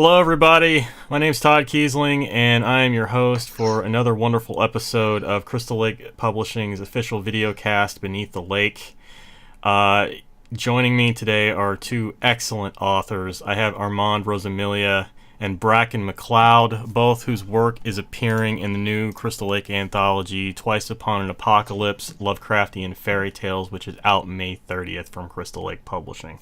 Hello, everybody. My name's Todd Kiesling, and I am your host for another wonderful episode of Crystal Lake Publishing's official video cast, Beneath the Lake. Joining me today are two excellent authors. I have Armand Rosamilia and Bracken MacLeod, both whose work is appearing in the new Crystal Lake anthology, Twice Upon an Apocalypse, Lovecraftian Fairy Tales, which is out May 30th from Crystal Lake Publishing.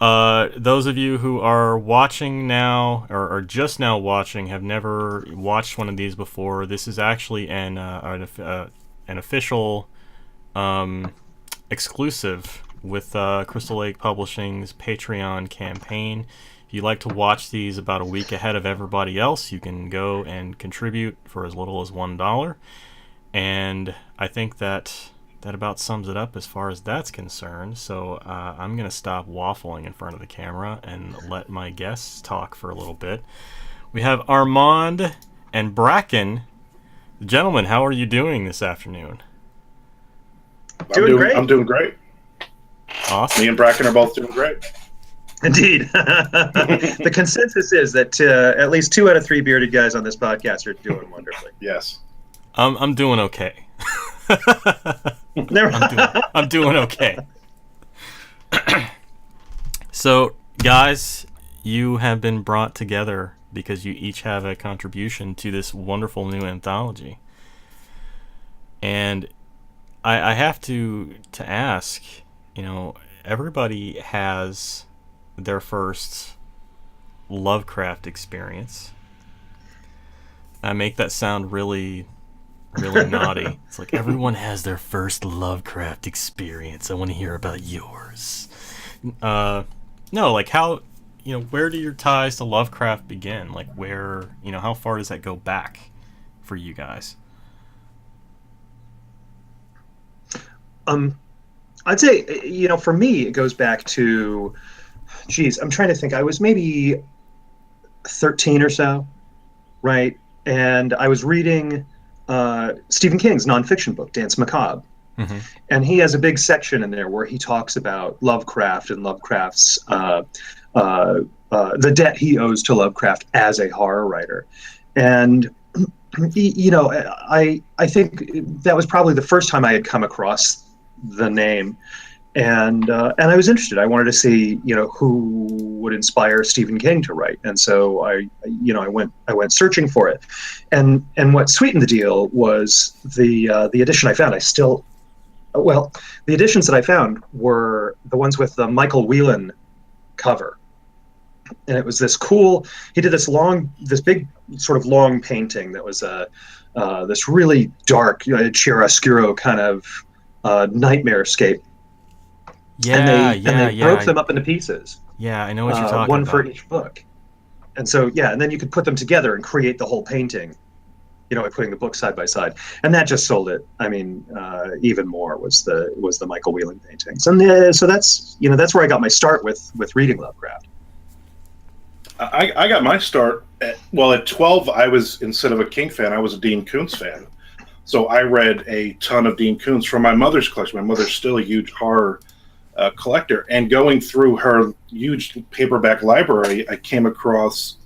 Those of you who are watching now, or are just now watching, have never watched one of these before. This is actually an official exclusive with Crystal Lake Publishing's Patreon campaign. If you'd like to watch these about a week ahead of everybody else, you can go and contribute for as little as $1. And I think that about sums it up as far as that's concerned. So I'm going to stop waffling in front of the camera and let my guests talk for a little bit. We have Armand and Bracken. Gentlemen, how are you doing this afternoon? I'm doing great. Awesome. Me and Bracken are both doing great. Indeed. The consensus is that at least 2 out of 3 bearded guys on this podcast are doing wonderfully. Yes. I'm doing okay. I'm doing okay. So, guys, you have been brought together because you each have a contribution to this wonderful new anthology. And I have to ask, everybody has their first Lovecraft experience. I make that sound really naughty. It's like everyone has their first Lovecraft experience. I want to hear about yours. No, like how, where do your ties to Lovecraft begin? Like where, how far does that go back for you guys? I'd say, for me, it goes back to, I'm trying to think. I was maybe 13 or so, right? And I was reading Stephen King's nonfiction book, Danse Macabre. Mm-hmm. And he has a big section in there where he talks about Lovecraft and Lovecraft's the debt he owes to Lovecraft as a horror writer. And I think that was probably the first time I had come across the name, and I was interested. I wanted to see who would inspire Stephen King to write, and so I went searching for it, and what sweetened the deal was the edition I found. The editions that I found were the ones with the Michael Whelan cover, and it was this cool. He did this big sort of long painting that was this really dark, chiaroscuro kind of nightmarescape. Yeah, and they broke them up into pieces. Yeah, I know what you're talking about. One for each book. And so, and then you could put them together and create the whole painting, by putting the books side by side. And that just sold it. I mean, even more was the Michael Whelan paintings. And so that's where I got my start with reading Lovecraft. I got my start at 12. I was, instead of a King fan, I was a Dean Koontz fan. So I read a ton of Dean Koontz from my mother's collection. My mother's still a huge horror collector, and going through her huge paperback library, I came across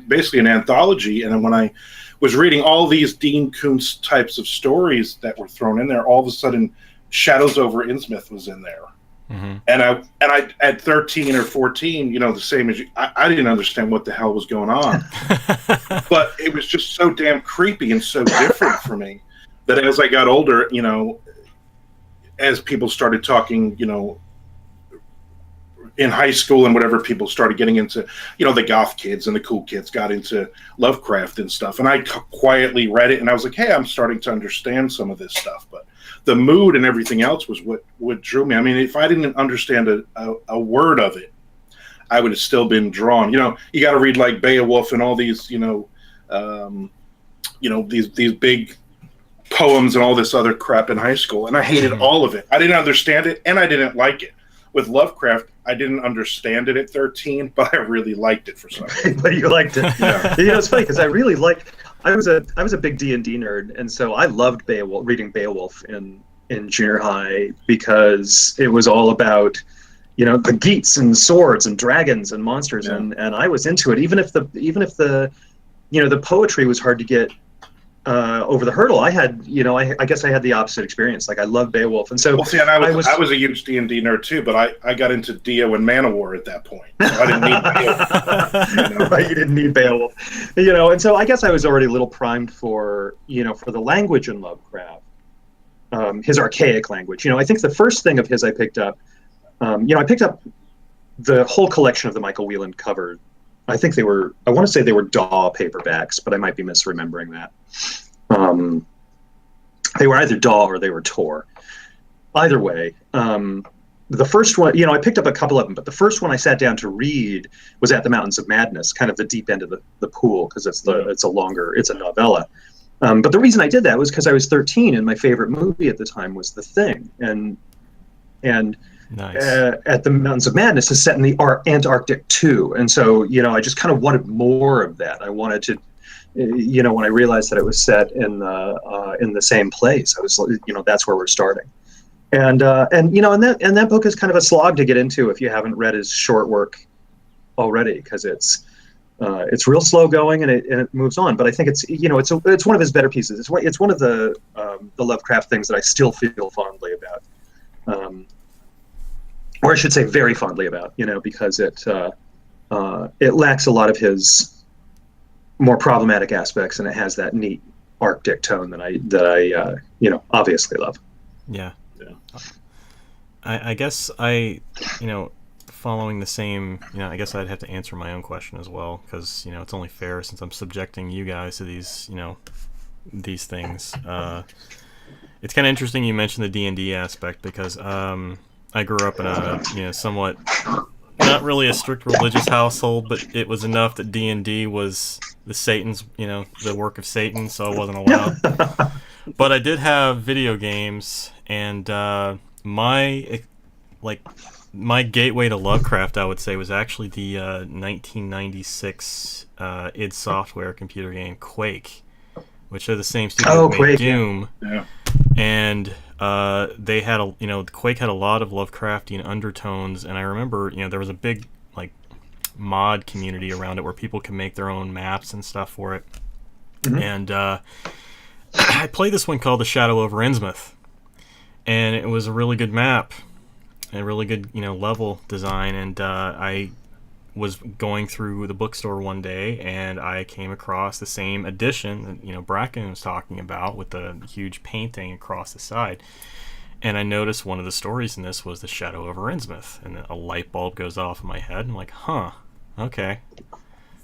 basically an anthology. And then when I was reading all these Dean Koontz types of stories that were thrown in there, all of a sudden, Shadows over Innsmouth was in there. Mm-hmm. And I at 13 or 14, the same as you, I didn't understand what the hell was going on, but it was just so damn creepy and so different for me that as I got older, as people started talking, in high school and whatever, people started getting into, the goth kids and the cool kids got into Lovecraft and stuff. And I quietly read it and I was like, hey, I'm starting to understand some of this stuff. But the mood and everything else was what drew me. I mean, if I didn't understand a word of it, I would have still been drawn. You got to read like Beowulf and all these, these big poems and all this other crap in high school. And I hated all of it. I didn't understand it and I didn't like it. With Lovecraft, I didn't understand it at 13, but I really liked it for some reason. But you liked it. Yeah. It's funny because I was a big D&D nerd, and so I loved reading Beowulf in junior high because it was all about the geats and swords and dragons and monsters, Yeah. and I was into it, even if the the poetry was hard to get over the hurdle. I had, I guess I had the opposite experience. Like, I love Beowulf, and so Well, see, and I was a huge D&D nerd too, but I got into Dio and Manowar at that point, so I didn't need Beowulf. Right, you didn't need Beowulf, and so I guess I was already a little primed for the language in Lovecraft, his archaic language. I think the first thing of his I picked up, I picked up the whole collection of the Michael Whelan cover. I want to say they were DAW paperbacks, but I might be misremembering that. They were either DAW or they were Tor. Either way, the first one, I picked up a couple of them, but the first one I sat down to read was At the Mountains of Madness, kind of the deep end of the pool, because it's a novella. But the reason I did that was because I was 13 and my favorite movie at the time was The Thing, and Nice. At the Mountains of Madness is set in the Antarctic too, and so I just kind of wanted more of that. I wanted to, when I realized that it was set in the same place, I was, that's where we're starting, and that book is kind of a slog to get into if you haven't read his short work already, because it's real slow going and it moves on. But I think it's it's one of his better pieces. It's one of the Lovecraft things that I still feel fondly about. Or I should say very fondly about, because it lacks a lot of his more problematic aspects, and it has that neat Arctic tone that I obviously love. Yeah. I guess following the same, I guess I'd have to answer my own question as well, because it's only fair since I'm subjecting you guys to these these things. It's kind of interesting you mentioned the D&D aspect, because I grew up in a somewhat not really a strict religious household, but it was enough that D&D was the work of Satan, so I wasn't allowed. But I did have video games, and my gateway to Lovecraft, I would say, was actually the 1996 id Software computer game Quake, which are the same studio that made Doom. Yeah. And they had Quake had a lot of Lovecraftian undertones, and I remember there was a big mod community around it where people could make their own maps and stuff for it. Mm-hmm. And I played this one called The Shadow over Innsmouth, and it was a really good map, a really good level design, and I was going through the bookstore one day and I came across the same edition that Bracken was talking about, with the huge painting across the side, and I noticed one of the stories in this was The Shadow over Innsmouth, and a light bulb goes off in my head. I'm like, okay.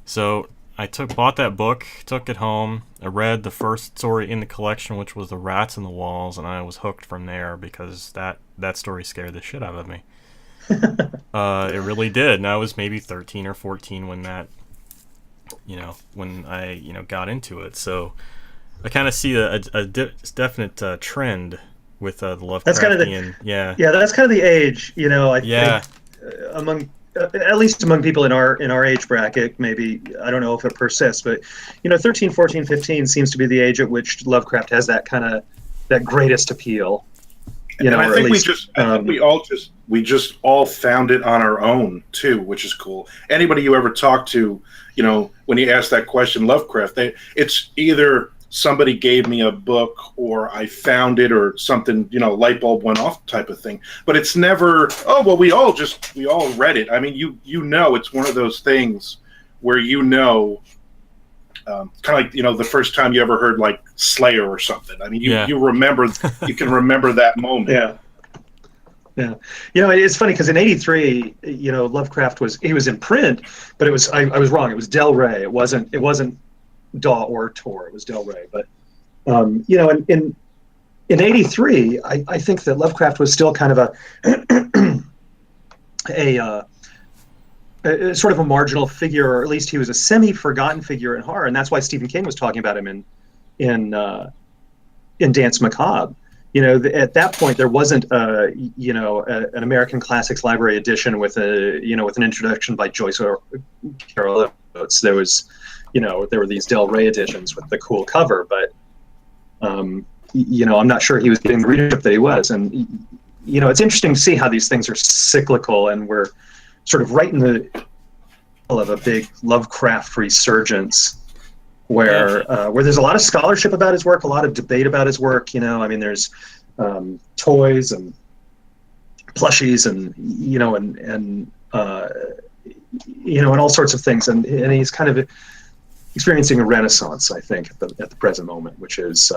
So I bought that book, took it home, I read the first story in the collection, which was The Rats in the Walls, and I was hooked from there, because that story scared the shit out of me. It really did, and I was maybe 13 or 14 when that, when I, got into it. So I kind of see a definite trend with the Lovecraftian. That's kind of that's kind of the age, I think, among at least among people in our age bracket. Maybe, I don't know if it persists, but 13, 14, 15 seems to be the age at which Lovecraft has that greatest appeal. And I think we just all found it on our own too, which is cool. Anybody you ever talk to, when you ask that question, Lovecraft, it's either somebody gave me a book or I found it or something, light bulb went off type of thing. But it's never, we all read it. I mean, it's one of those things where kind of like the first time you ever heard Slayer or something. I mean, you remember, you can remember that moment. Yeah. It's funny because in '83, Lovecraft was in print, but it was I was wrong. It was Del Rey. It wasn't DAW or Tor. It was Del Rey. But in '83, I think that Lovecraft was still kind of a sort of a marginal figure, or at least he was a semi-forgotten figure in horror, and that's why Stephen King was talking about him in Danse Macabre. At that point there wasn't an American Classics Library edition with an introduction by Joyce or Carol Oates. There was, there were these Del Rey editions with the cool cover, but I'm not sure he was getting the readership that he was, and it's interesting to see how these things are cyclical, and we're sort of right in the middle of a big Lovecraft resurgence, where there's a lot of scholarship about his work, a lot of debate about his work. I mean, there's toys and plushies, and and all sorts of things, and he's kind of experiencing a renaissance, I think, at the present moment, which is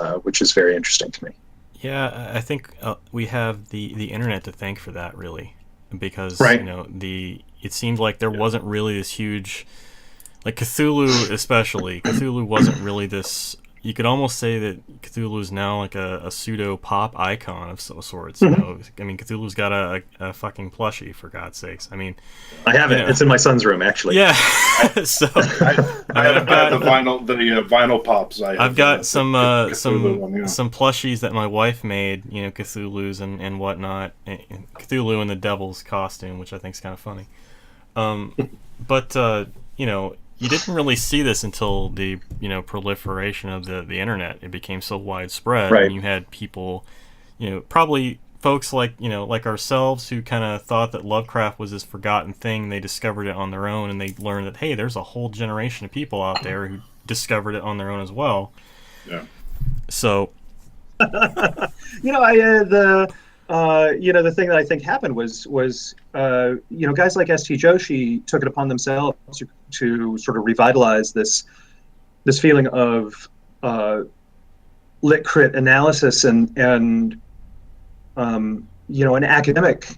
very interesting to me. Yeah, I think we have the internet to thank for that, really, because right. It seemed like there wasn't really this huge, like Cthulhu especially. Cthulhu wasn't really this. You could almost say that Cthulhu is now like a pseudo pop icon of some sorts. Mm-hmm. I mean, Cthulhu's got a fucking plushie, for God's sakes. I mean, I have it. It's in my son's room, actually. Yeah. So I have the vinyl pops. I've got some plushies that my wife made. Cthulhu's and whatnot. And Cthulhu in the devil's costume, which I think is kind of funny. But you didn't really see this until the proliferation of the internet. It became so widespread, right. And you had people, probably folks like ourselves who kind of thought that Lovecraft was this forgotten thing. They discovered it on their own, and they learned that, hey, there's a whole generation of people out there who discovered it on their own as well. Yeah. So, the thing that I think happened was guys like S.T. Joshi took it upon themselves to sort of revitalize this feeling of lit crit analysis and an academic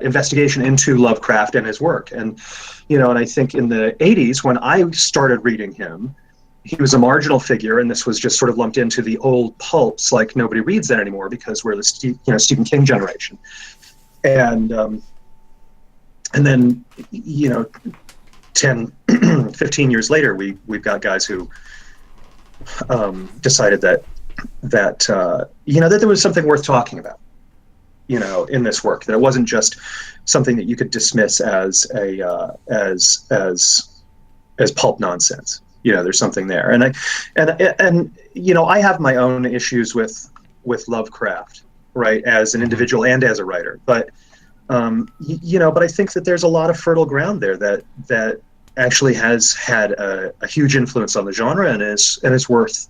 investigation into Lovecraft and his work. And I think in the 80s, when I started reading him, he was a marginal figure, and this was just sort of lumped into the old pulps, like nobody reads that anymore because we're the Stephen King generation. And then 10, 15 years later, we've got guys who decided that there was something worth talking about, in this work, that it wasn't just something that you could dismiss as pulp nonsense. There's something there, and I have my own issues with Lovecraft, right, as an individual and as a writer, but but I think that there's a lot of fertile ground there that actually has had a huge influence on the genre and is worth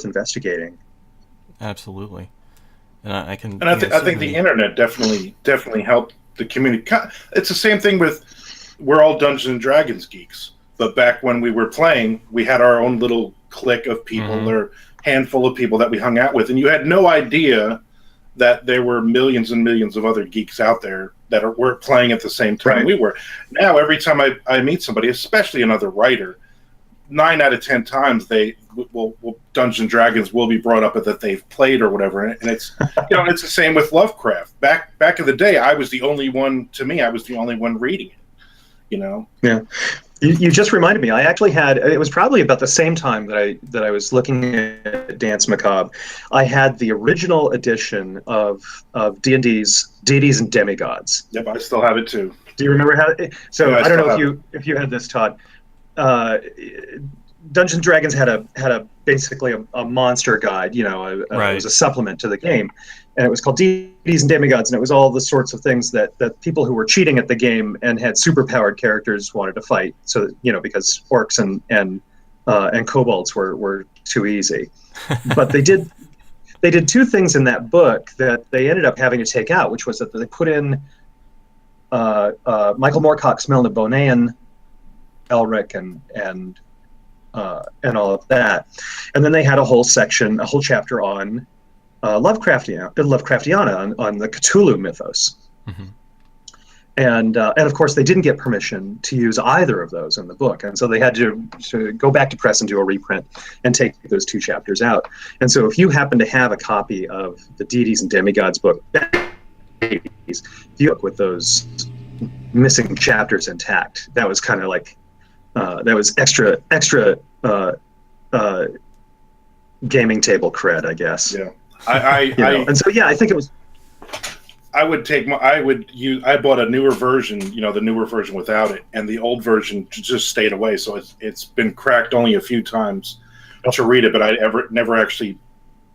investigating. Absolutely, and I think the internet definitely helped the community. It's the same thing with, we're all Dungeons and Dragons geeks. But back when we were playing, we had our own little clique of people, or handful of people that we hung out with, and you had no idea that there were millions and millions of other geeks out there that were playing at the same time we were. Now, every time I meet somebody, especially another writer, 9 out of 10 times Dungeons and Dragons will be brought up that they've played or whatever, and it's it's the same with Lovecraft. Back in the day, I was the only one reading it. Yeah. You just reminded me. I actually had. It was probably about the same time that I was looking at Dance Macabre. I had the original edition of D&D's Deities and Demigods. Yep, I still have it too. Do you remember how? So yeah, I don't know if you had this, Todd. Dungeons and Dragons had a basically a monster guide. It was a supplement to the game, and it was called Deities and Demigods, and it was all the sorts of things that people who were cheating at the game and had superpowered characters wanted to fight. So because orcs and kobolds were too easy, but they did two things in that book that they ended up having to take out, which was that they put in Michael Moorcock's Milne Bonayan, Elric, and all of that, and then they had a whole chapter on Lovecraftiana on the Cthulhu mythos, and of course they didn't get permission to use either of those in the book, and so they had to go back to press and do a reprint and take those 2 chapters out. And so if you happen to have a copy of the Deities and Demigods book, with those missing chapters intact, that was kind of like that was extra gaming table cred, I guess. Yeah. And so I think it was. I bought a newer version, the newer version without it, and the old version just stayed away. So it's been cracked only a few times to read it, but I never actually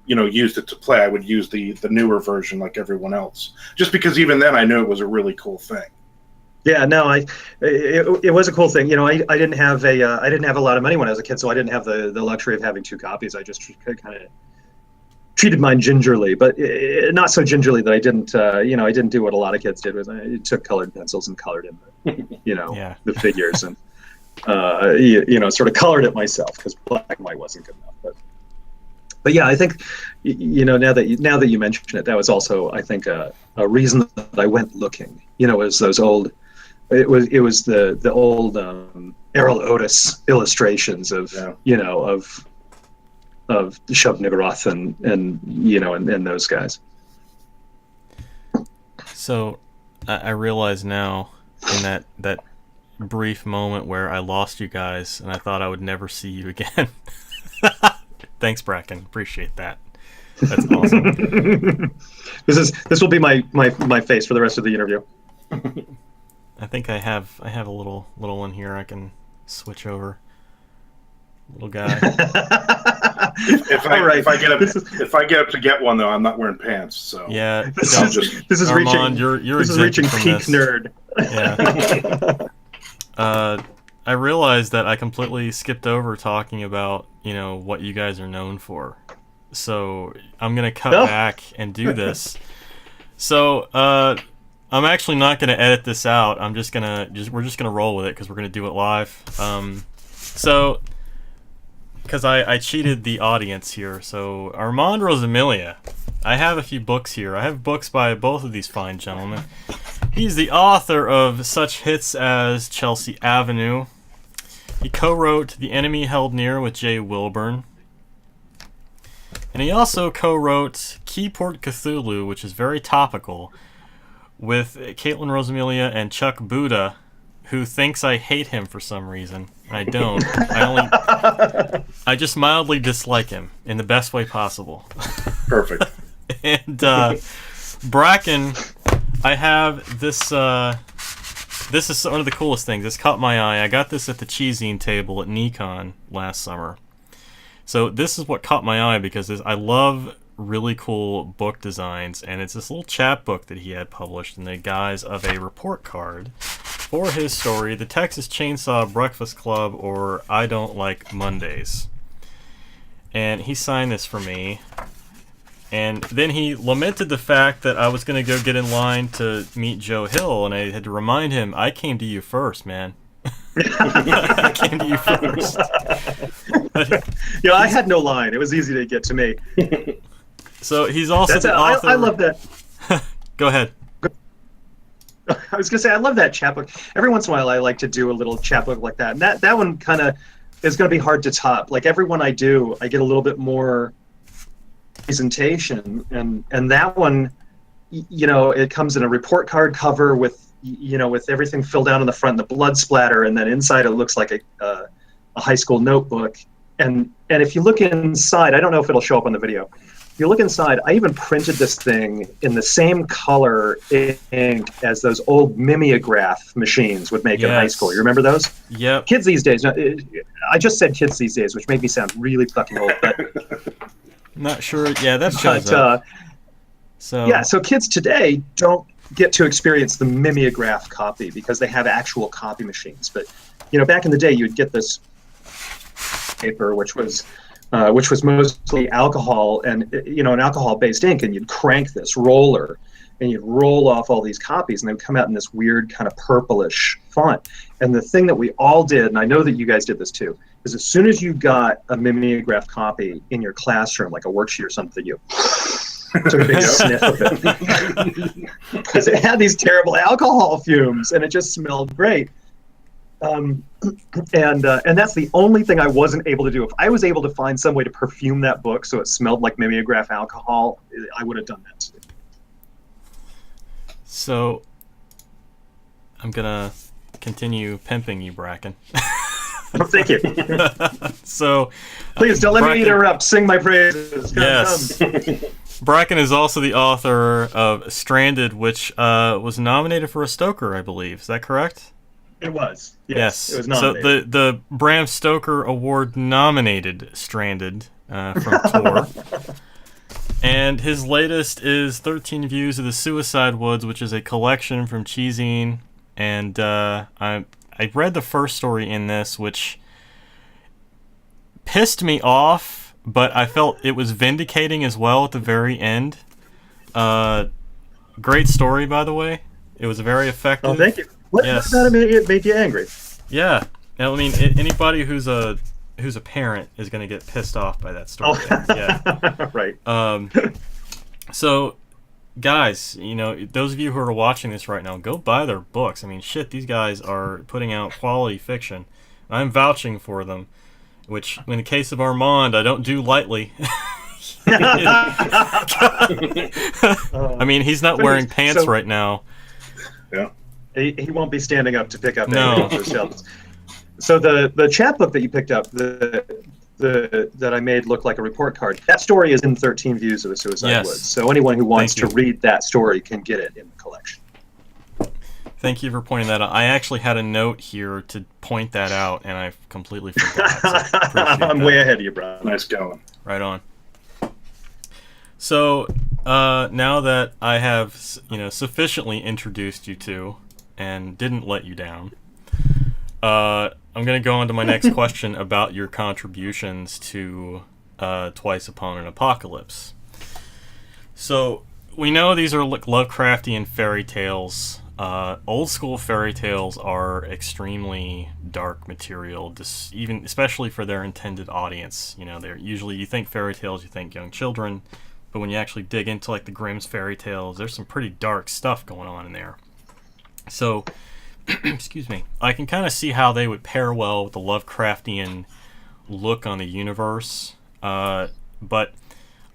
used it to play. I would use the newer version like everyone else, just because even then I knew it was a really cool thing. Yeah, no, it was a cool thing. I didn't have I didn't have a lot of money when I was a kid, so I didn't have the luxury of having 2 copies. I just kind of treated mine gingerly, but not so gingerly that I didn't I didn't do what a lot of kids did. Was I took colored pencils and colored in the figures and sort of colored it myself because black and white wasn't good enough. But yeah, I think now that you mention it, that was also, I think, a reason that I went looking. Was those old. It was the old Errol Otis illustrations of Shub Niggurath and those guys. So I realize now in that brief moment where I lost you guys and I thought I would never see you again. Thanks, Bracken. Appreciate that. That's awesome. This will be my face for the rest of the interview. I think I have a little one here I can switch over. Little guy. If I get up to get one though, I'm not wearing pants. So yeah, this is Armand, reaching peak nerd. Yeah. I realized that I completely skipped over talking about what you guys are known for, so I'm gonna cut back and do this. So I'm actually not gonna edit this out. We're just gonna roll with it because we're gonna do it live. So. Because I cheated the audience here. So, Armand Rosamilia. I have a few books here. I have books by both of these fine gentlemen. He's the author of such hits as Chelsea Avenue. He co-wrote The Enemy Held Near with Jay Wilburn. And he also co-wrote Keyport Cthulhu, which is very topical, with Caitlin Rosamilia and Chuck Buda, who thinks I hate him for some reason. I don't. I just mildly dislike him in the best way possible. Perfect. And Bracken, I have this. This is one of the coolest things. This caught my eye. I got this at the Cheesine table at Nikon last summer. So this is what caught my eye because I love really cool book designs, and it's this little chapbook that he had published in the guise of a report card for his story, The Texas Chainsaw Breakfast Club, or I Don't Like Mondays. And he signed this for me, and then he lamented the fact that I was going to go get in line to meet Joe Hill, and I had to remind him, I came to you first, man. I came to you first. I had no line. It was easy to get to me. So he's also the author. I love that. Go ahead. I was going to say, I love that chapbook. Every once in a while, I like to do a little chapbook like that. And that one kind of is going to be hard to top. Like every one I do, I get a little bit more presentation. And that one, it comes in a report card cover with everything filled out on the front, the blood splatter, and then inside it looks like a high school notebook. And if you look inside, I don't know if it'll show up on the video. If you look inside, I even printed this thing in the same color ink as those old mimeograph machines would make in high school. You remember those? Yep. Kids these days, I just said kids these days, which made me sound really fucking old. But not sure. Yeah, that shows up. So kids today don't get to experience the mimeograph copy because they have actual copy machines. But back in the day, you'd get this paper, which was mostly alcohol and an alcohol-based ink, and you'd crank this roller and you'd roll off all these copies, and they would come out in this weird kind of purplish font. And the thing that we all did, and I know that you guys did this too, is as soon as you got a mimeograph copy in your classroom, like a worksheet or something, you took a big sniff of it because it had these terrible alcohol fumes and it just smelled great. And that's the only thing I wasn't able to do. If I was able to find some way to perfume that book so it smelled like mimeograph alcohol, I would have done that too. So I'm gonna continue pimping you, Bracken. Oh, thank you. So please don't let me interrupt. Sing my praises. Yes. Bracken is also the author of Stranded, which was nominated for a Stoker, I believe. Is that correct? It was. Yes. It was nominated. So the Bram Stoker Award nominated Stranded from Tor. And his latest is 13 Views of the Suicide Woods, which is a collection from Cheezine. And I read the first story in this, which pissed me off, but I felt it was vindicating as well at the very end. Great story, by the way. It was very effective. Oh, thank you. What about it made you angry? Yeah. Now, I mean, anybody who's a parent is going to get pissed off by that story. Oh. Yeah. Right. So, guys, you know, those of you who are watching this right now, go buy their books. I mean, shit, these guys are putting out quality fiction. I'm vouching for them, which, in the case of Armand, I don't do lightly. I mean, he's not wearing pants right now. Yeah. He won't be standing up to pick up No. anything off those shelves. So the chapbook that you picked up, that I made look like a report card, that story is in 13 Views of the Suicide Woods. So anyone who wants to read that story can get it in the collection. Thank you for pointing that out. I actually had a note here to point that out, and I completely forgot. So I'm way ahead of you, bro. Nice going. Right on. So now that I have, sufficiently introduced you two and didn't let you down, I'm going to go on to my next question about your contributions to Twice Upon an Apocalypse. So we know these are Lovecraftian fairy tales. Old school fairy tales are extremely dark material, even especially for their intended audience. You know, they're usually, you think fairy tales, you think young children, but when you actually dig into like the Grimm's fairy tales, there's some pretty dark stuff going on in there. So, excuse me, I can kind of see how they would pair well with the Lovecraftian look on the universe. But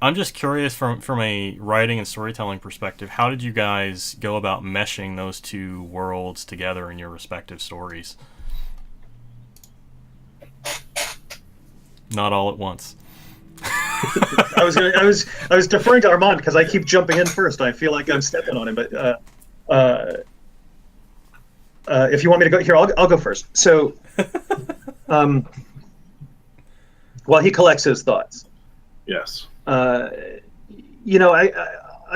I'm just curious from a writing and storytelling perspective, how did you guys go about meshing those two worlds together in your respective stories? Not all at once. I was deferring to Armand because I keep jumping in first. I feel like I'm stepping on him, but if you want me to go here, I'll go first. So, while he collects his thoughts, Yes. I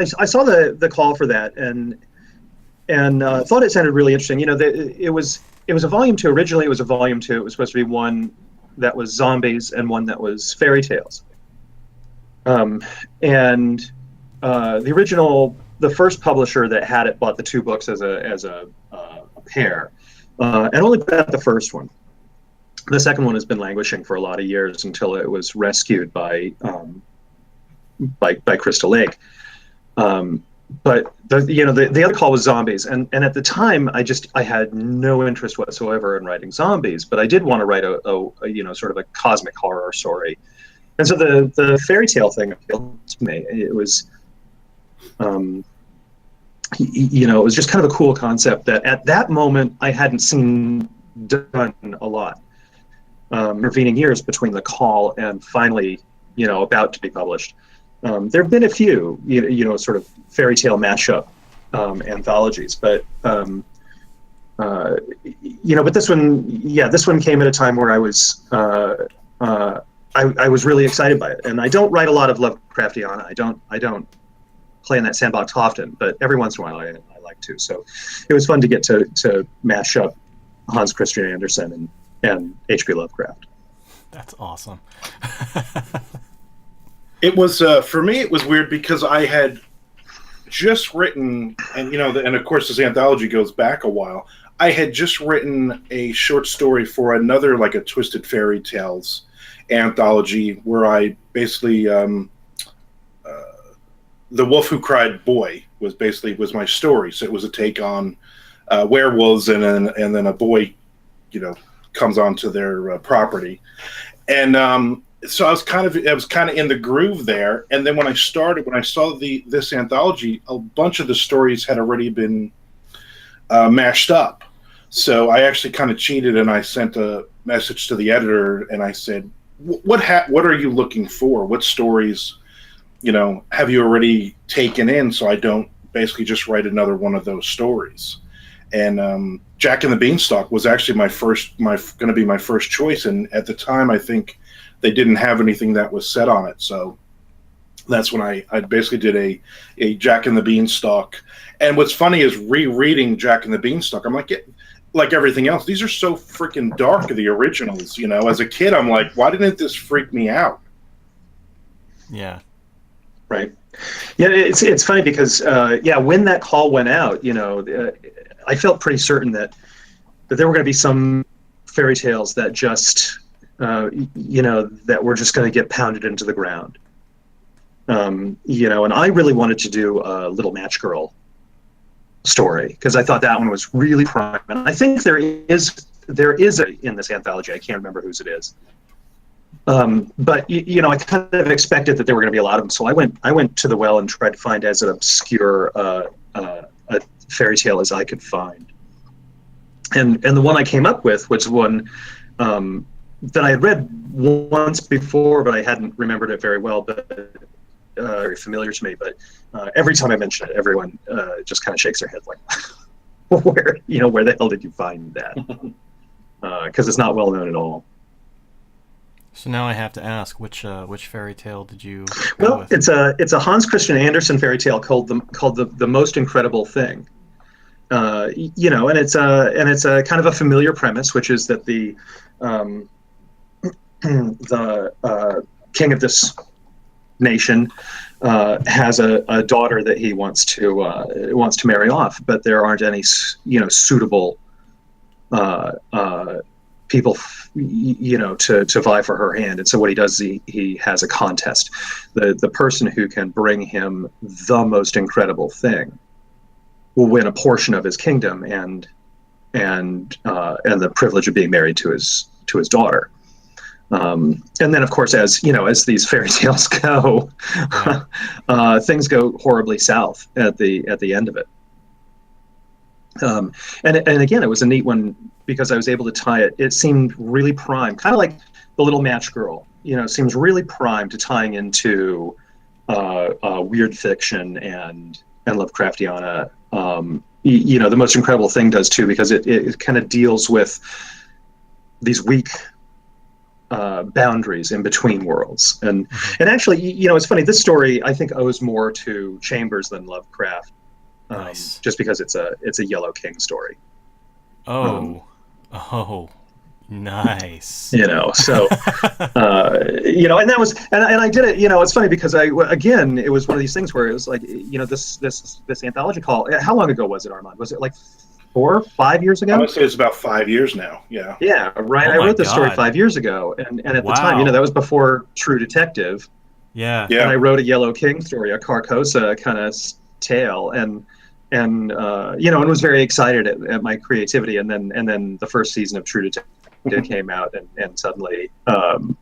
saw the call for that and thought it sounded really interesting. You know, it was a volume 2 originally. It was a volume 2. It was supposed to be one that was zombies and one that was fairy tales. The first publisher that had it bought the two books as a pair, and only bought the first one. The second one has been languishing for a lot of years until it was rescued by Crystal Lake. But the other call was zombies, and at the time I had no interest whatsoever in writing zombies, but I did want to write a sort of a cosmic horror story. And so the fairy tale thing appealed to me. It was, it was just kind of a cool concept that at that moment I hadn't seen done a lot. Intervening years between the call and finally, about to be published. There have been a few, sort of fairy tale mashup anthologies, but but this one came at a time where I was really excited by it, and I don't write a lot of Lovecraftiana. I don't play in that sandbox often, but every once in a while I like to. So it was fun to get to mash up Hans Christian Andersen and H.P. Lovecraft. That's awesome. It was for me. It was weird because I had just written, and and of course this anthology goes back a while. I had just written a short story for another, like a Twisted Fairy Tales anthology, where I basically The Wolf Who Cried Boy was my story. So it was a take on werewolves, and then a boy, comes onto their property, and so I was kind of in the groove there. And then when I saw this anthology, a bunch of the stories had already been mashed up. So I actually kind of cheated, and I sent a message to the editor, and I said, "What are you looking for? What stories, have you already taken in? So I don't basically just write another one of those stories." And Jack and the Beanstalk was actually going to be my first choice, and at the time I think they didn't have anything that was set on it. So That's when I basically did a Jack and the Beanstalk. And what's funny is rereading Jack and the Beanstalk, I'm like, like everything else, these are so freaking dark, the originals. You know, as a kid, I'm like, why didn't this freak me out? Yeah. Right. Yeah, it's funny because when that call went out, I felt pretty certain that there were going to be some fairy tales that just that were just going to get pounded into the ground. And I really wanted to do a Little Match Girl story because I thought that one was really prime. And I think there is in this anthology. I can't remember whose it is. But I kind of expected that there were going to be a lot of them. So I went to the well and tried to find as obscure a fairy tale as I could find. And the one I came up with was one that I had read once before, but I hadn't remembered it very well, but very familiar to me. But every time I mention it, everyone just kind of shakes their head like, where the hell did you find that? Because it's not well known at all. So now I have to ask, which fairy tale did you go with? It's a Hans Christian Andersen fairy tale called the Most Incredible Thing. And it's a kind of a familiar premise, which is that the king of this nation has a daughter that he wants to marry off, but there aren't any suitable people to vie for her hand. And so what he does, he has a contest. The person who can bring him the most incredible thing will win a portion of his kingdom and the privilege of being married to his daughter. And then, of course, as these fairy tales go, things go horribly south at the end of it. And again, it was a neat one because I was able to tie it. It seemed really prime, kind of like the Little Match Girl. Seems really prime to tying into weird fiction and Lovecraftiana. The Most Incredible Thing does too, because it kind of deals with these weak boundaries in between worlds. And actually, it's funny. This story I think owes more to Chambers than Lovecraft. Nice. Just because it's a Yellow King story. Nice. So and that was and I did it. It's funny because it was one of these things where it was like this anthology call. How long ago was it, Armand? Was it like 4 or 5 years ago? I would say it's about 5 years now. Yeah. Yeah. Right. I wrote this story 5 years ago, and at the time, that was before True Detective. Yeah. And I wrote a Yellow King story, a Carcosa kind of tale, and was very excited at my creativity, and then the first season of True Detective came out, and suddenly I'm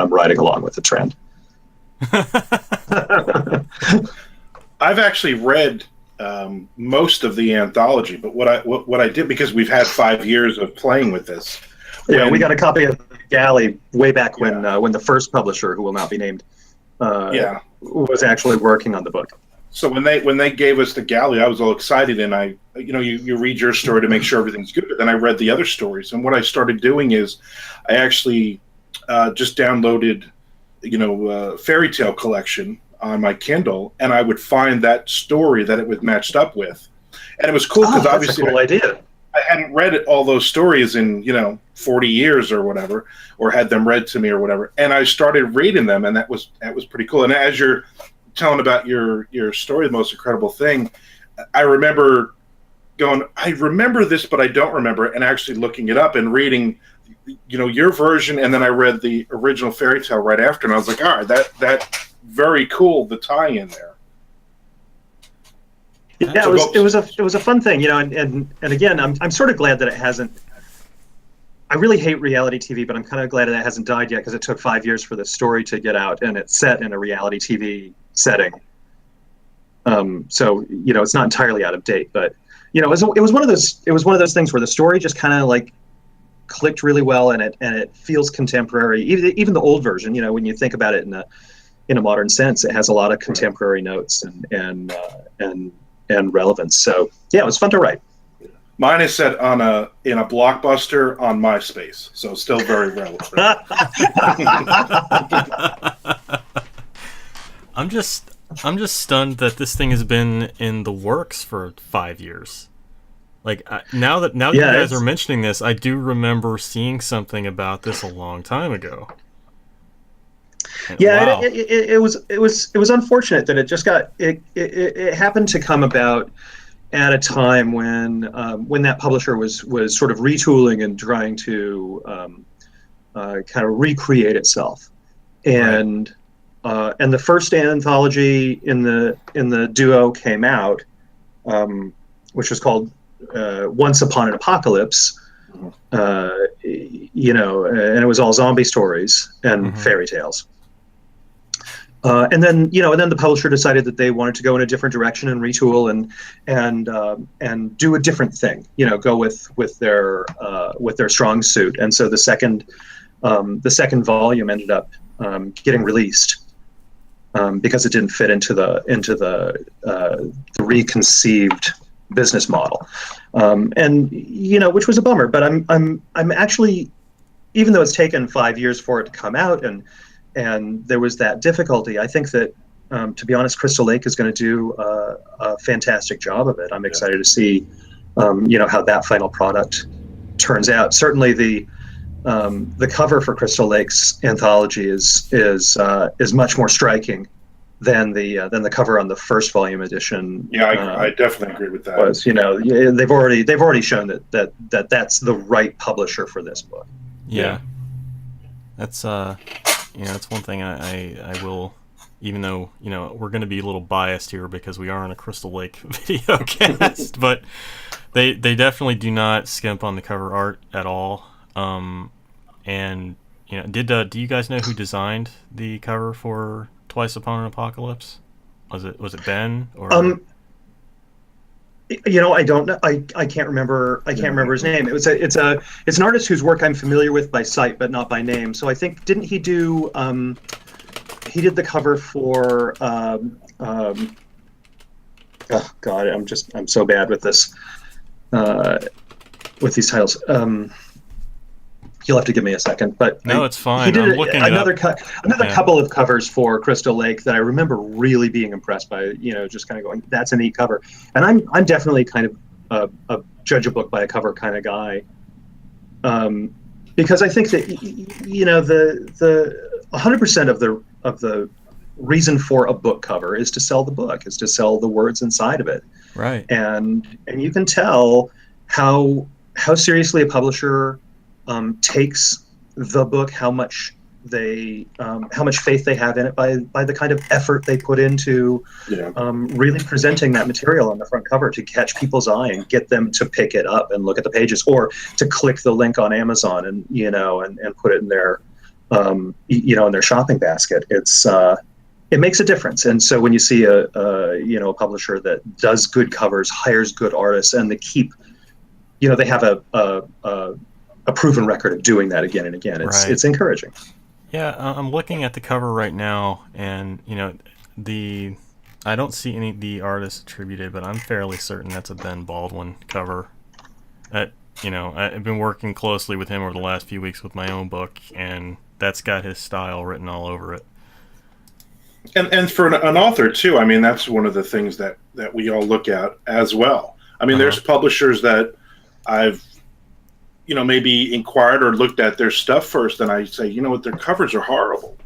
riding along with the trend. I've actually read most of the anthology, but what I did, because we've had 5 years of playing with this. We got a copy of the Galley way back when the first publisher, who will not be named, was actually working on the book. So when they gave us the Galley, I was all excited, and you read your story to make sure everything's good, but then I read the other stories, and what I started doing is I actually just downloaded fairy tale collection on my Kindle, and I would find that story that it was matched up with, and it was cool because obviously that's a cool idea. I hadn't read all those stories in 40 years or whatever, or had them read to me or whatever, and I started reading them, and that was pretty cool. And as you're telling about your story, The Most Incredible Thing, I remember going, I remember this, but I don't remember, and actually looking it up and reading, your version, and then I read the original fairy tale right after, and I was like, all right, that very cool, the tie-in there. Yeah, it was a fun thing, and again, I'm sort of glad that it hasn't. I really hate reality TV, but I'm kind of glad that it hasn't died yet, because it took 5 years for the story to get out, and it's set in a reality TV setting. So it's not entirely out of date, but it was one of those things where the story just kind of like clicked really well, and it feels contemporary. Even the old version, when you think about it in a modern sense, it has a lot of contemporary notes and relevance. So yeah, it was fun to write. Mine is set in a Blockbuster on MySpace, so still very relevant. I'm just stunned that this thing has been in the works for 5 years. Like now that you guys are mentioning this, I do remember seeing something about this a long time ago. And, wow. It was unfortunate that it just got it happened to come about at a time when that publisher was sort of retooling and trying to kind of recreate itself, and the first anthology in the duo came out, which was called Once Upon an Apocalypse, and it was all zombie stories and fairy tales. And then the publisher decided that they wanted to go in a different direction and retool and do a different thing. Go with their strong suit. And so the second volume ended up getting released because it didn't fit into the reconceived business model, which was a bummer. But I'm actually, even though it's taken 5 years for it to come out and there was that difficulty, I think that, to be honest, Crystal Lake is going to do a fantastic job of it. I'm excited to see, how that final product turns out. Certainly, the cover for Crystal Lake's anthology is much more striking than the cover on the first volume edition. Yeah, I definitely agree with that. They've already shown that that's the right publisher for this book. Yeah. That's that's one thing I will, even though we're going to be a little biased here because we are on a Crystal Lake video cast, but they definitely do not skimp on the cover art at all. And do you guys know who designed the cover for Twice Upon an Apocalypse? Was it Ben or? I don't know. I can't remember. I can't remember his name. It's an artist whose work I'm familiar with by sight, but not by name. So I think, didn't he do? He did the cover for. Oh God, I'm so bad with this. With these titles. You'll have to give me a second, but no, it's fine. He did another Yeah. couple of covers for Crystal Lake that I remember really being impressed by. Just kind of going, "That's a neat cover." And I'm definitely kind of a judge a book by a cover kind of guy, because I think that the 100% of the reason for a book cover is to sell the book, is to sell the words inside of it, right? And you can tell how seriously a publisher takes the book, how much faith they have in it by the kind of effort they put into really presenting that material on the front cover to catch people's eye and get them to pick it up and look at the pages, or to click the link on Amazon and put it in their in their shopping basket. It makes a difference. And so when you see a publisher that does good covers, hires good artists, and they keep, they have a proven record of doing that again and again. It's encouraging. Yeah, I'm looking at the cover right now, and I don't see any of the artists attributed, but I'm fairly certain that's a Ben Baldwin cover. I've been working closely with him over the last few weeks with my own book, and that's got his style written all over it. And for an author too, I mean, that's one of the things that we all look at as well. I mean, there's publishers that I've maybe inquired or looked at their stuff first, and I say, what, their covers are horrible.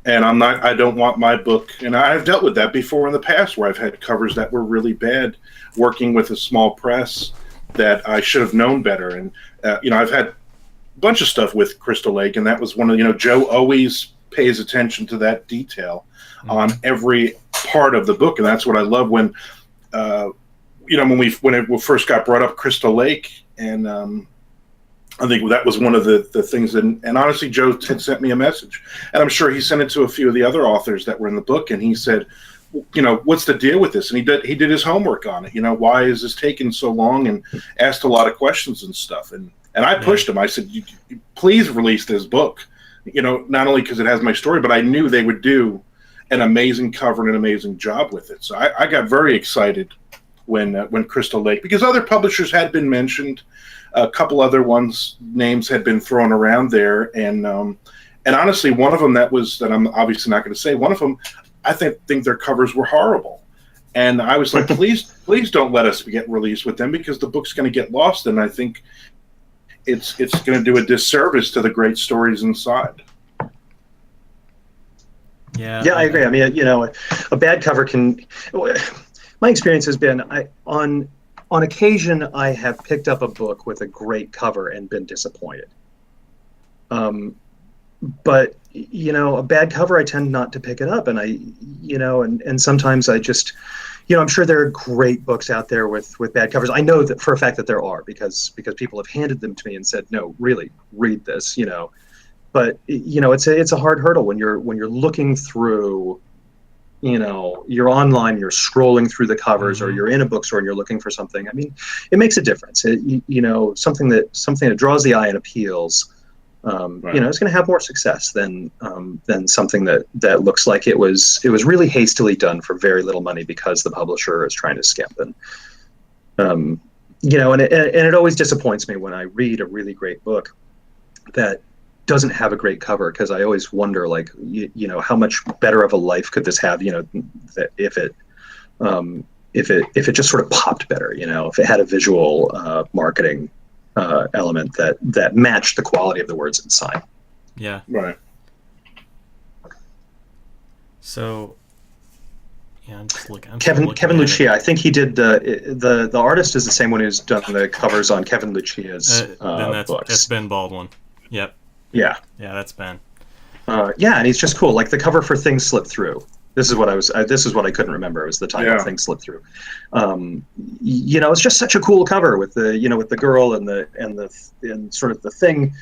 And I don't want my book, and I've dealt with that before in the past where I've had covers that were really bad working with a small press that I should have known better. And, I've had a bunch of stuff with Crystal Lake, and that was one of, Joe always pays attention to that detail on every part of the book. And that's what I love when, when it first got brought up, Crystal Lake, and, I think that was one of the things, and honestly, Joe had sent me a message, and I'm sure he sent it to a few of the other authors that were in the book, and he said, what's the deal with this? And he did his homework on it. Why is this taking so long? And asked a lot of questions and stuff. And I pushed him. I said, please release this book. Not only because it has my story, but I knew they would do an amazing cover and an amazing job with it. So I got very excited when Crystal Lake, because other publishers had been mentioned. A couple other names had been thrown around there, and honestly, one of them that I'm obviously not going to say. One of them, I think their covers were horrible. And I was like, please don't let us get released with them, because the book's going to get lost, and I think it's going to do a disservice to the great stories inside. Yeah, I agree. I mean, a bad cover can. My experience has been, on occasion, I have picked up a book with a great cover and been disappointed. But a bad cover, I tend not to pick it up, and and sometimes I just, I'm sure there are great books out there with bad covers. I know that for a fact that there are, because people have handed them to me and said, no, really read this, But it's a hard hurdle when you're looking through, you're online, you're scrolling through the covers, or you're in a bookstore and you're looking for something. I mean, it makes a difference. Something that draws the eye and appeals. Right. It's going to have more success than something that looks like it was really hastily done for very little money because the publisher is trying to skimp. And and it always disappoints me when I read a really great book that doesn't have a great cover, because I always wonder, like, how much better of a life could this have, that if it just sort of popped better, if it had a visual marketing element that matched the quality of the words inside. Yeah. Right. So, yeah, I'm just looking. Kevin Lucia. I think he did the artist is the same one who's done the covers on Kevin Lucia's then that's books. Ben Baldwin. Yep. Yeah. Yeah, that's Ben. Yeah, and he's just cool. Like the cover for Things Slip Through. This is what I couldn't remember. It was the title, Things Slip Through. It's just such a cool cover with the girl and sort of the thing,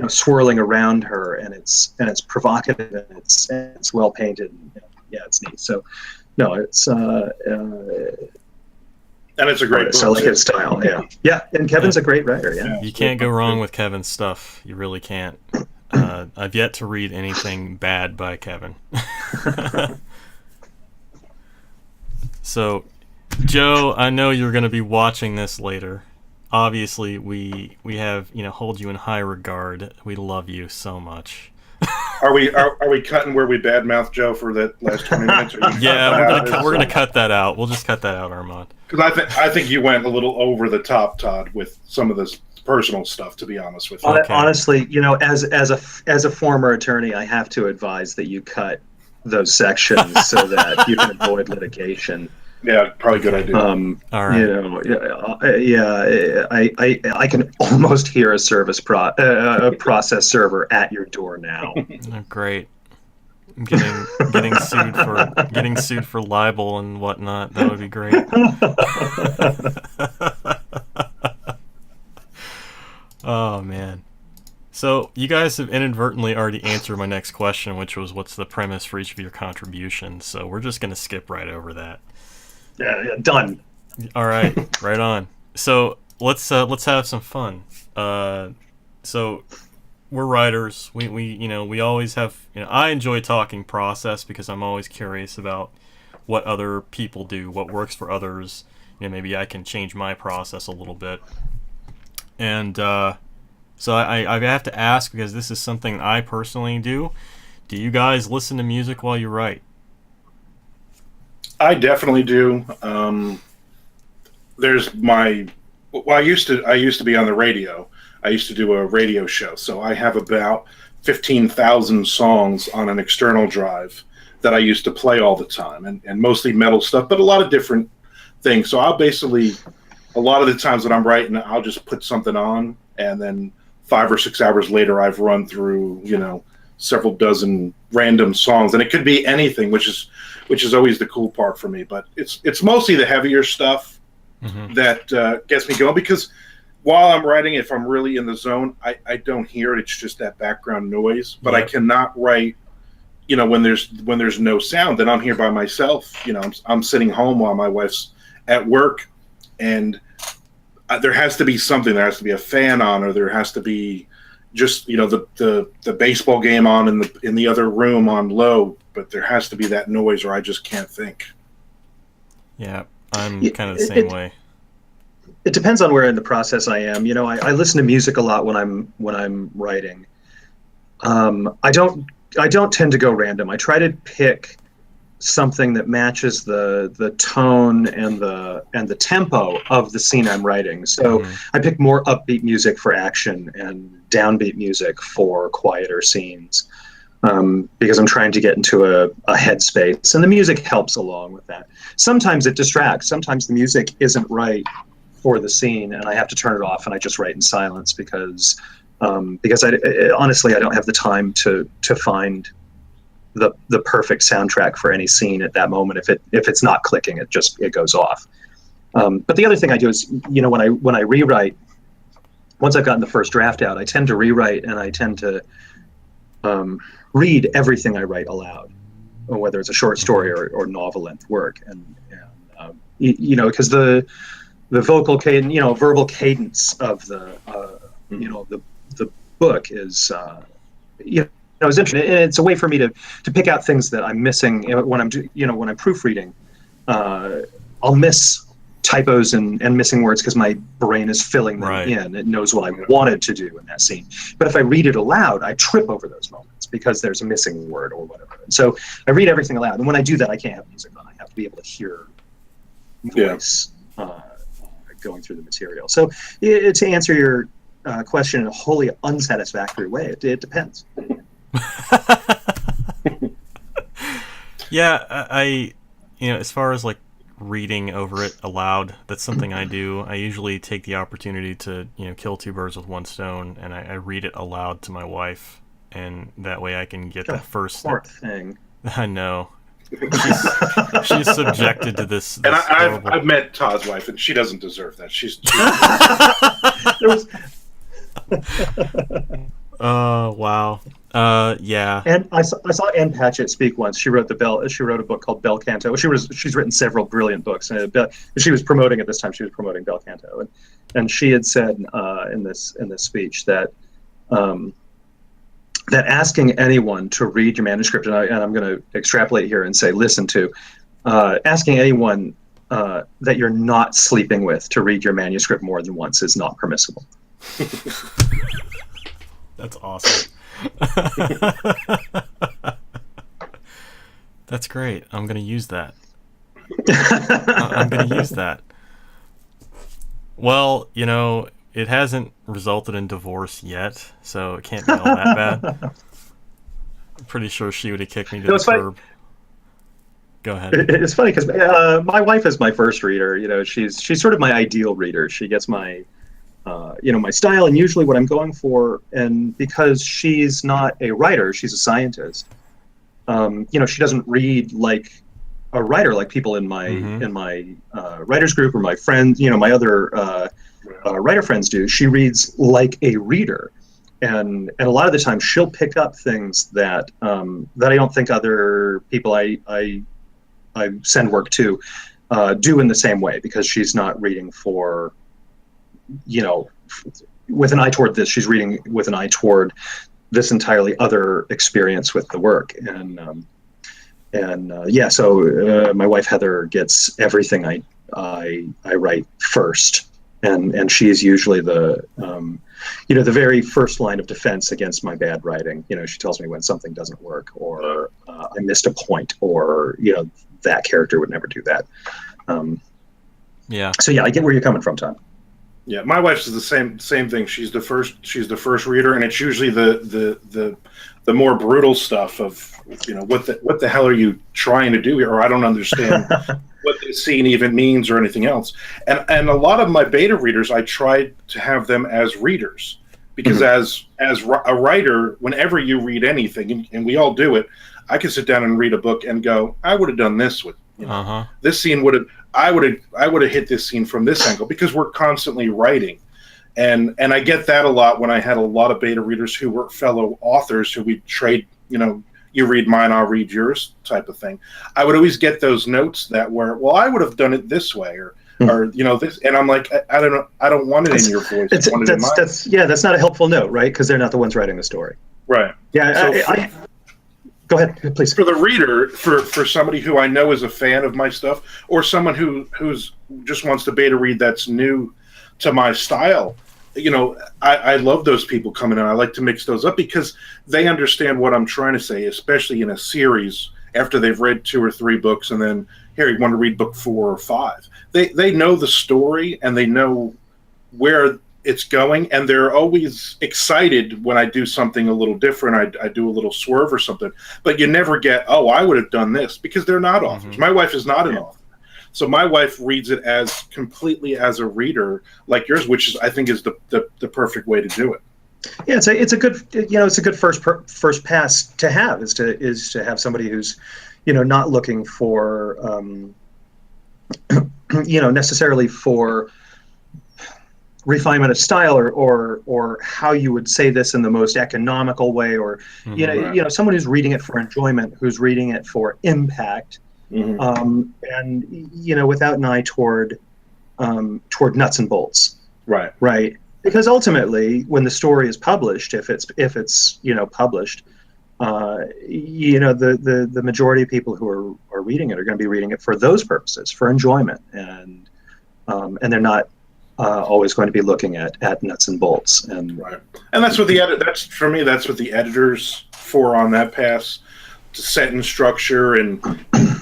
swirling around her, and it's provocative, and it's well painted. And, it's neat. So, no, it's and it's a great book. I like his style. Yeah, and Kevin's a great writer. Yeah, you can't go wrong with Kevin's stuff. You really can't. I've yet to read anything bad by Kevin. So, Joe, I know you're going to be watching this later. Obviously, we have hold you in high regard. We love you so much. Are we cutting where we badmouth Joe for that last 20 minutes? Yeah, we're gonna cut that out. We'll just cut that out, Armand. Because I think you went a little over the top, Todd, with some of this personal stuff, to be honest with you. Okay. Honestly, as a former attorney, I have to advise that you cut those sections so that you can avoid litigation. Yeah, probably a good idea. All right. I can almost hear a process server at your door now. Oh, great. Getting sued for libel and whatnot. That would be great. Oh man. So you guys have inadvertently already answered my next question, which was what's the premise for each of your contributions. So we're just gonna skip right over that. Yeah, done. All right, right on. So let's have some fun. So we're writers. We always have. I enjoy talking process because I'm always curious about what other people do, what works for others. Maybe I can change my process a little bit. And so I have to ask, because this is something I personally do. Do you guys listen to music while you write? I definitely do. I used to be on the radio. I used to do a radio show, so I have about 15,000 songs on an external drive that I used to play all the time, and mostly metal stuff, but a lot of different things. So I'll basically, a lot of the times that I'm writing, I'll just put something on, and then 5 or 6 hours later, I've run through, several dozen random songs, and it could be anything, which is always the cool part for me. But it's mostly the heavier stuff that gets me going, because while I'm writing, if I'm really in the zone, I don't hear it. It's just that background noise. But I cannot write, when there's no sound. Then I'm here by myself. I'm sitting home while my wife's at work, and there has to be something. There has to be a fan on, or there has to be just the baseball game on in the other room on low. But there has to be that noise, or I just can't think. Yeah, I'm kind of the same way. It depends on where in the process I am. I listen to music a lot when I'm writing. I don't don't tend to go random. I try to pick something that matches the tone and the tempo of the scene I'm writing. So I pick more upbeat music for action and downbeat music for quieter scenes, because I'm trying to get into a headspace, and the music helps along with that. Sometimes it distracts. Sometimes the music isn't right for the scene, and I have to turn it off, and I just write in silence because honestly I don't have the time to find the perfect soundtrack for any scene at that moment. If it's not clicking, it goes off. But the other thing I do is, when I rewrite, once I've gotten the first draft out, I tend to rewrite, and I tend to read everything I write aloud, whether it's a short story or novel length work, and because the vocal cadence, verbal cadence of the book is is interesting, and it's a way for me to pick out things that I'm missing when I'm proofreading. I'll miss typos and missing words because my brain is filling them in. It knows what I wanted to do in that scene. But if I read it aloud, I trip over those moments because there's a missing word or whatever. And so I read everything aloud, and when I do that, I can't have music on. I have to be able to hear voice going through the material. So to answer your question in a wholly unsatisfactory way, it depends. Yeah, I as far as like reading over it aloud, that's something I do. I usually take the opportunity to kill two birds with one stone, and I read it aloud to my wife, and that way I can get that first thing. I know. She's subjected to this and horrible... I've met Todd's wife, and she doesn't deserve that. She's wow. Yeah. And I saw Ann Patchett speak once. She wrote a book called Bel Canto. She's written several brilliant books, and she was promoting at this time. She was promoting Bel Canto, and she had said in this speech that that asking anyone to read your manuscript, and I'm going to extrapolate here and say listen to, asking anyone that you're not sleeping with to read your manuscript more than once is not permissible. That's awesome. That's great. I'm going to use that. I'm going to use that. Well, it hasn't resulted in divorce yet, so it can't be all that bad. I'm pretty sure she would have kicked me to the curb. Go ahead. It's funny because my wife is my first reader. She's sort of my ideal reader. She gets my my style and usually what I'm going for. And because she's not a writer, she's a scientist. She doesn't read like a writer, like people in my writers group or my friends, my other writer friends do. She reads like a reader, and a lot of the time she'll pick up things that I don't think other people I send work to do in the same way, because she's not reading for with an eye toward this. She's reading with an eye toward this entirely other experience with the work, so my wife Heather gets everything I write first, and she's usually the very first line of defense against my bad writing. She tells me when something doesn't work, or I missed a point, or that character would never do that. So I get where you're coming from, Todd. Yeah, my wife's is the same thing. She's the first reader, and it's usually the more brutal stuff of what the hell are you trying to do here, or I don't understand what this scene even means or anything else. And a lot of my beta readers, I tried to have them as readers, because as a writer, whenever you read anything, and we all do it, I can sit down and read a book and go, I would have done this with this scene I would have hit this scene from this angle, because we're constantly writing. And I get that a lot when I had a lot of beta readers who were fellow authors who we trade, you read mine, I'll read yours type of thing. I would always get those notes that were, well, I would have done it this way, or this, and I'm like, I don't know, I don't want it in your voice. I want it in mine. That's not a helpful note, right? Because they're not the ones writing the story. Right. Yeah. Go ahead, please. For the reader, for somebody who I know is a fan of my stuff, or someone who's just wants to beta read that's new to my style, I love those people coming in. I like to mix those up because they understand what I'm trying to say, especially in a series after they've read 2 or 3 books, and then here you want to read book 4 or 5. They know the story and they know where it's going, and they're always excited when I do something a little different. I do a little swerve or something, but you never get, oh, I would have done this, because they're not authors. My wife is not an author. So my wife reads it as completely as a reader like yours, which is, I think, is the perfect way to do it. Yeah, it's a good, it's a good first pass to have, is to have somebody who's, not looking for, necessarily for refinement of style or how you would say this in the most economical way, or someone who's reading it for enjoyment, who's reading it for impact. And without an eye toward nuts and bolts, right? Because ultimately, when the story is published, if it's published, the majority of people who are reading it are going to be reading it for those purposes, for enjoyment, and they're not always going to be looking at nuts and bolts. And that's what that's for me. That's what the editor's for on that pass. Sentence structure and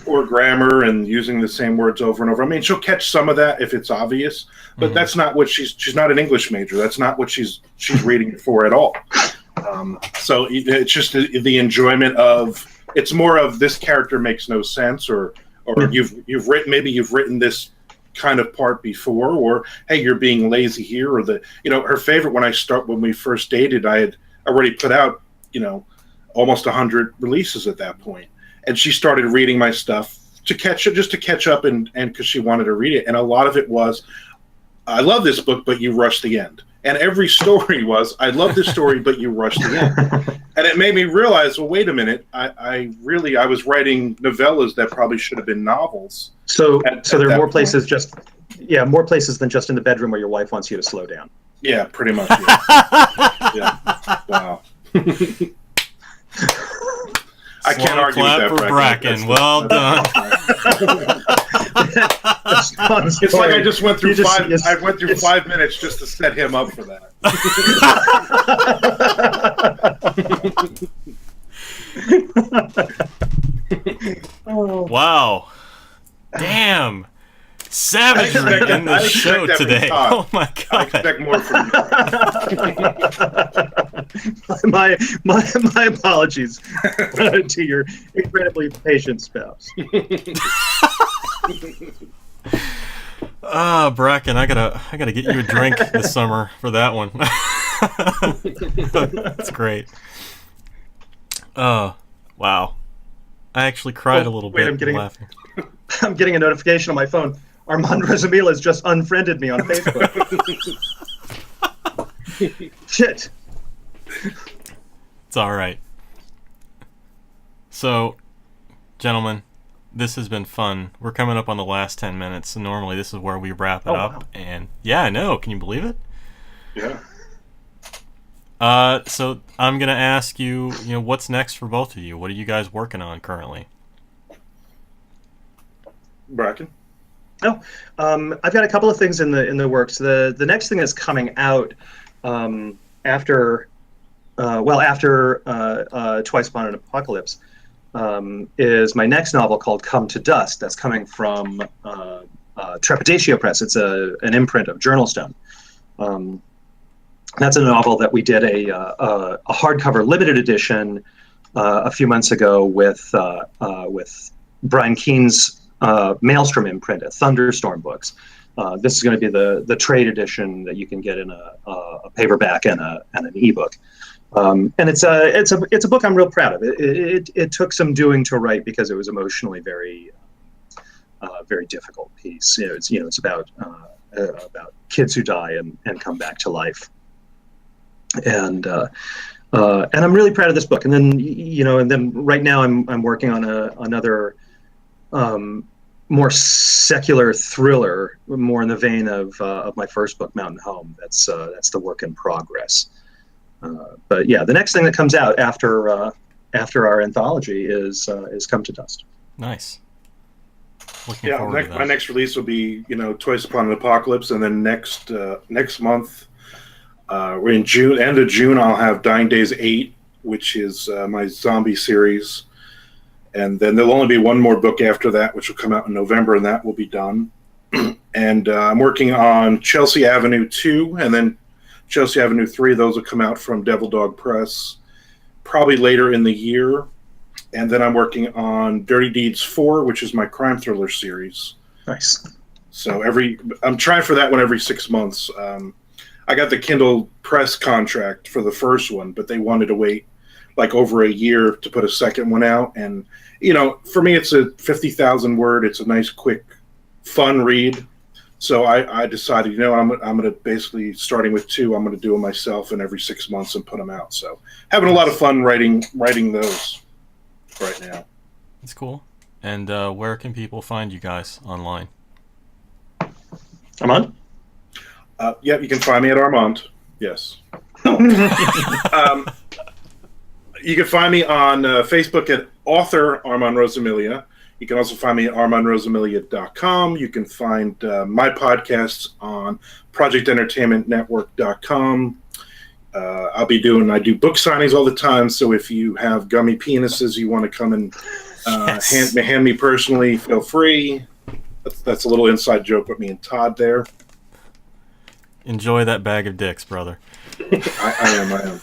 or grammar and using the same words over and over. I mean, she'll catch some of that if it's obvious, but that's not what she's not an English major. That's not what she's reading it for at all. So it's just the enjoyment of, it's more of, this character makes no sense, or you've written this kind of part before, or hey, you're being lazy here, or her favorite when we first dated, I had already put out almost 100 releases at that point, and she started reading my stuff to catch up, and because she wanted to read it, and a lot of it was, I love this book, but you rushed the end, and every story was, I love this story, but you rushed the end, and it made me realize, well, wait a minute, I was writing novellas that probably should have been novels. So there are more places more places than just in the bedroom where your wife wants you to slow down. Yeah, pretty much. Yeah. Wow. I can't argue with that, for Bracken. Well done. It's like I just went through I went through 5 minutes just to set him up for that. Wow. Damn. Savagery in the show today. Oh my god! I expect more from you. my apologies to your incredibly patient spouse. Bracken, I gotta get you a drink this summer for that one. That's great. Wow. I actually cried a little bit laughing. I'm getting a notification on my phone. Armand Rosamilia has just unfriended me on Facebook. Shit. It's all right. So, gentlemen, this has been fun. We're coming up on the last 10 minutes. So normally this is where we wrap it up. Wow. And yeah, I know. Can you believe it? Yeah. So I'm gonna ask you, what's next for both of you? What are you guys working on currently? Bracken? I've got a couple of things in the works. The next thing that's coming out after Twice Upon an Apocalypse is my next novel called Come to Dust. That's coming from Trepidatio Press. It's an imprint of Journalstone. That's a novel that we did a hardcover limited edition a few months ago with Brian Keene's Maelstrom imprint at Thunderstorm Books. This is going to be the trade edition that you can get in a paperback and an ebook. And it's a book I'm real proud of. It took some doing to write because it was emotionally very difficult piece. It's about kids who die and come back to life. And I'm really proud of this book. And then right now I'm working on another more secular thriller, more in the vein of my first book, Mountain Home. That's the work in progress. But yeah, the next thing that comes out after our anthology is Come to Dust. Nice. My next release will be Twice Upon an Apocalypse, and then next month We're in June, end of June. I'll have Dying Days 8, which is my zombie series, and then there'll only be one more book after that, which will come out in November, and that will be done. And I'm working on Chelsea Avenue 2, and then Chelsea Avenue 3. Those will come out from Devil Dog Press probably later in the year. And then I'm working on Dirty Deeds 4, which is my crime thriller series. Nice. So I'm trying for that one every 6 months. I got the Kindle press contract for the first one, but they wanted to wait like over a year to put a second one out. And, for me, it's a 50,000 word. It's a nice, quick, fun read. So I decided, I'm going to basically, starting with 2, I'm going to do them myself and every 6 months and put them out. So having a lot of fun writing those right now. That's cool. And where can people find you guys online? Armand? Yeah, you can find me at Armand. Yes. You can find me on Facebook at author Armand Rosamilia. You can also find me at armandrosamilia.com. You can find my podcasts on projectentertainmentnetwork.com. I do book signings all the time, so if you have gummy penises you want to come and hand me personally, feel free. That's a little inside joke with me and Todd there. Enjoy that bag of dicks, brother. I am.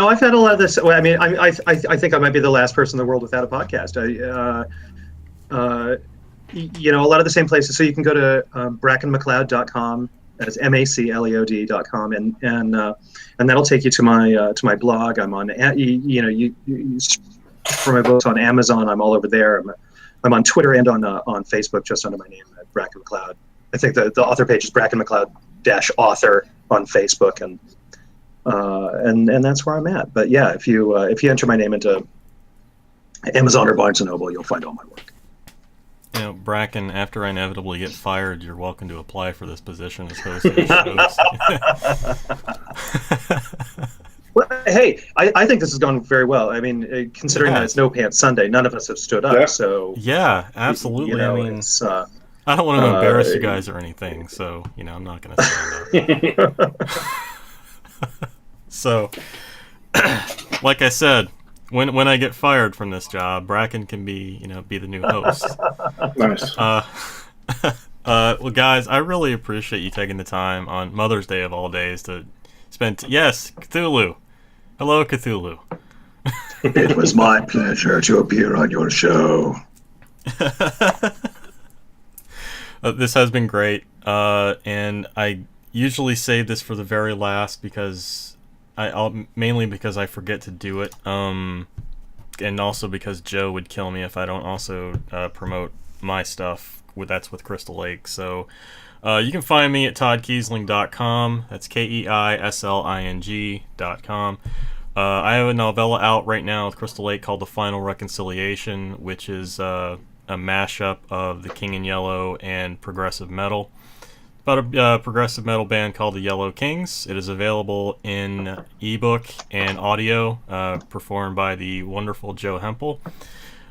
I've had a lot of this. I mean, I think I might be the last person in the world without a podcast. A lot of the same places. So you can go to BrackenMacLeod.com. That's MacLeod.com, and that'll take you to my blog. I'm on for my books on Amazon. I'm all over there. I'm on Twitter and on Facebook just under my name, Bracken MacLeod. I think the author page is Bracken MacLeod-author on Facebook, and that's where I'm at. But yeah, if you enter my name into Amazon or Barnes & Noble, you'll find all my work. Bracken, after I inevitably get fired, you're welcome to apply for this position as host of the shows. Well, hey, I think this has gone very well. I mean, considering that it's No Pants Sunday, none of us have stood up. Yeah. So yeah, absolutely. I mean, it's, I don't want to embarrass you guys or anything, so I'm not going to stand up. So, like I said, when I get fired from this job, Bracken can be the new host. Nice. Well, guys, I really appreciate you taking the time on Mother's Day of all days to spend. Yes, Cthulhu. Hello, Cthulhu. It was my pleasure to appear on your show. This has been great, and I usually save this for the very last because mainly because I forget to do it, and also because Joe would kill me if I don't also promote my stuff. That's with Crystal Lake. So you can find me at toddkiesling.com. That's KEISLING.com. I have a novella out right now with Crystal Lake called The Final Reconciliation, which is a mashup of The King in Yellow and progressive metal. About a progressive metal band called the Yellow Kings. It is available in ebook and audio, performed by the wonderful Joe Hempel.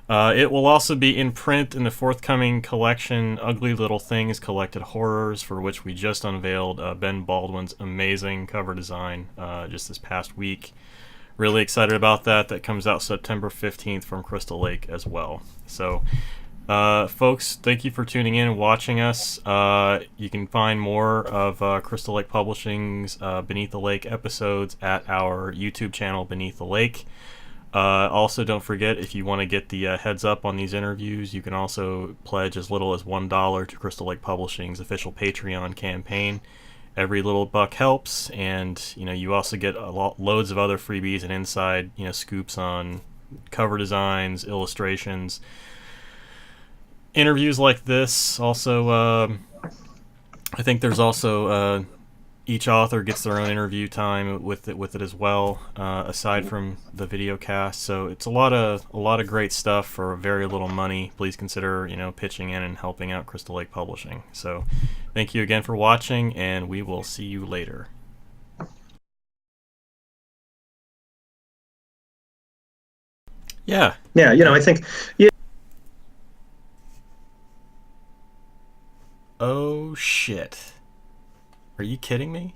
It will also be in print in the forthcoming collection, Ugly Little Things Collected Horrors, for which we just unveiled Ben Baldwin's amazing cover design just this past week. Really excited about that. That comes out September 15th from Crystal Lake as well. So, folks, thank you for tuning in and watching us. You can find more of Crystal Lake Publishing's Beneath the Lake episodes at our YouTube channel, Beneath the Lake. Also, don't forget, if you want to get the heads up on these interviews, you can also pledge as little as $1 to Crystal Lake Publishing's official Patreon campaign. Every little buck helps, and you also get loads of other freebies and inside scoops on cover designs, illustrations, interviews like this. Also, I think there's also each author gets their own interview time with it as well, aside from the video cast. So it's a lot of great stuff for very little money. Please consider pitching in and helping out Crystal Lake Publishing. So thank you again for watching, and we will see you later. Yeah. I think Oh shit. Are you kidding me?